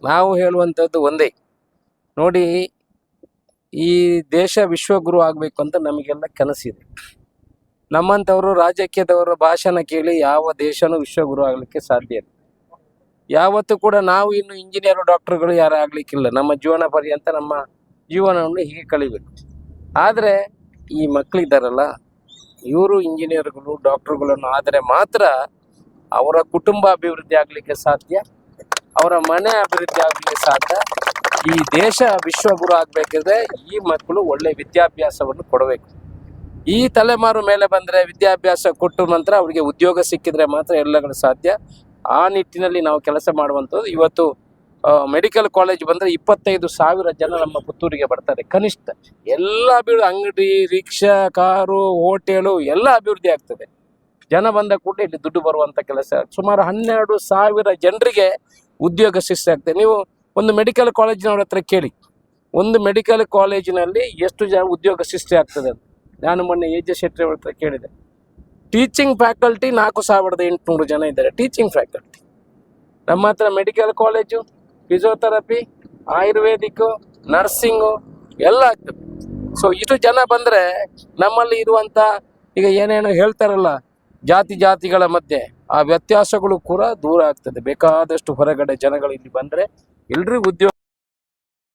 ನಾವು ಹೇಳುವಂಥದ್ದು ಒಂದೇ, ನೋಡಿ, ಈ ದೇಶ ವಿಶ್ವಗುರು ಆಗಬೇಕು ಅಂತ ನಮಗೆಲ್ಲ ಕನಸಿದೆ. ನಮ್ಮಂಥವರು ರಾಜಕೀಯದವರ ಭಾಷಣ ಕೇಳಿ ಯಾವ ದೇಶನೂ ವಿಶ್ವಗುರು ಆಗಲಿಕ್ಕೆ ಸಾಧ್ಯ ಇಲ್ಲ. ಯಾವತ್ತೂ ಕೂಡ ನಾವು ಇನ್ನು ಇಂಜಿನಿಯರ್ ಡಾಕ್ಟರ್ಗಳು ಯಾರು ಆಗಲಿಕ್ಕಿಲ್ಲ. ನಮ್ಮ ಜೀವನ ಪರ್ಯಂತ ನಮ್ಮ ಜೀವನವನ್ನು ಹೀಗೆ ಕಳಿಬೇಕು. ಆದರೆ ಈ ಮಕ್ಕಳಿದ್ದಾರಲ್ಲ, ಇವರು ಇಂಜಿನಿಯರ್ಗಳು ಡಾಕ್ಟರ್ಗಳನ್ನು ಆದರೆ ಮಾತ್ರ ಅವರ ಕುಟುಂಬ ಅಭಿವೃದ್ಧಿ ಆಗಲಿಕ್ಕೆ ಸಾಧ್ಯ, ಅವರ ಮನೆ ಅಭಿವೃದ್ಧಿ ಆಗಲಿಕ್ಕೆ ಸಾಧ್ಯ. ಈ ದೇಶ ವಿಶ್ವಗುರು ಆಗಬೇಕಿದ್ರೆ ಈ ಮಕ್ಕಳು ಒಳ್ಳೆ ವಿದ್ಯಾಭ್ಯಾಸವನ್ನು ಕೊಡಬೇಕು. ಈ ತಲೆಮಾರು ಮೇಲೆ ಬಂದರೆ ವಿದ್ಯಾಭ್ಯಾಸ ಕೊಟ್ಟು ನಂತರ ಅವರಿಗೆ ಉದ್ಯೋಗ ಸಿಕ್ಕಿದ್ರೆ ಮಾತ್ರ ಎಲ್ಲಗಳು ಸಾಧ್ಯ. ಆ ನಿಟ್ಟಿನಲ್ಲಿ ನಾವು ಕೆಲಸ ಮಾಡುವಂಥದ್ದು. ಇವತ್ತು ಮೆಡಿಕಲ್ ಕಾಲೇಜ್ ಬಂದರೆ 25,000 ಜನ ನಮ್ಮ ಪುತ್ತೂರಿಗೆ ಬರ್ತಾರೆ ಕನಿಷ್ಠ. ಎಲ್ಲ ಅಂಗಡಿ, ರಿಕ್ಷಾ, ಕಾರು, ಹೋಟೆಲು ಎಲ್ಲ ಅಭಿವೃದ್ಧಿ ಆಗ್ತದೆ. ಜನ ಬಂದ ಕೂಡ ಇಲ್ಲಿ ದುಡ್ಡು ಬರುವಂಥ ಕೆಲಸ. ಸುಮಾರು 12,000 ಜನರಿಗೆ ಉದ್ಯೋಗ ಸೃಷ್ಟಿಯಾಗ್ತದೆ. ನೀವು ಒಂದು ಮೆಡಿಕಲ್ ಕಾಲೇಜಿನವ್ರ ಹತ್ರ ಕೇಳಿ, ಒಂದು ಮೆಡಿಕಲ್ ಕಾಲೇಜಿನಲ್ಲಿ ಎಷ್ಟು ಜನ ಉದ್ಯೋಗ ಸೃಷ್ಟಿ ಆಗ್ತದೆ ಅಂತ. ನಾನು ಮೊನ್ನೆ ಎ ಜೆ ಶೆಟ್ಟಿ ಅವ್ರ ಹತ್ರ ಕೇಳಿದೆ. ಟೀಚಿಂಗ್ ಫ್ಯಾಕಲ್ಟಿ 4,800 ಜನ ಇದ್ದಾರೆ ಟೀಚಿಂಗ್ ಫ್ಯಾಕಲ್ಟಿ. ನಮ್ಮ ಹತ್ರ medical college, physiotherapy, ayurvedic, nursing ಎಲ್ಲ ಆಗ್ತದೆ. ಸೊ ಇಷ್ಟು ಜನ ಬಂದರೆ ನಮ್ಮಲ್ಲಿ ಇರುವಂಥ ಈಗ ಏನೇನು ಹೇಳ್ತಾರಲ್ಲ ಜಾತಿಗಳ ಮಧ್ಯೆ ಆ ವ್ಯತ್ಯಾಸಗಳು ಕೂಡ ದೂರ ಆಗ್ತದೆ. ಬೇಕಾದಷ್ಟು ಹೊರಗಡೆ ಜನಗಳು ಇಲ್ಲಿ ಬಂದರೆ ಎಲ್ರಿಗೂ ಉದ್ಯೋಗ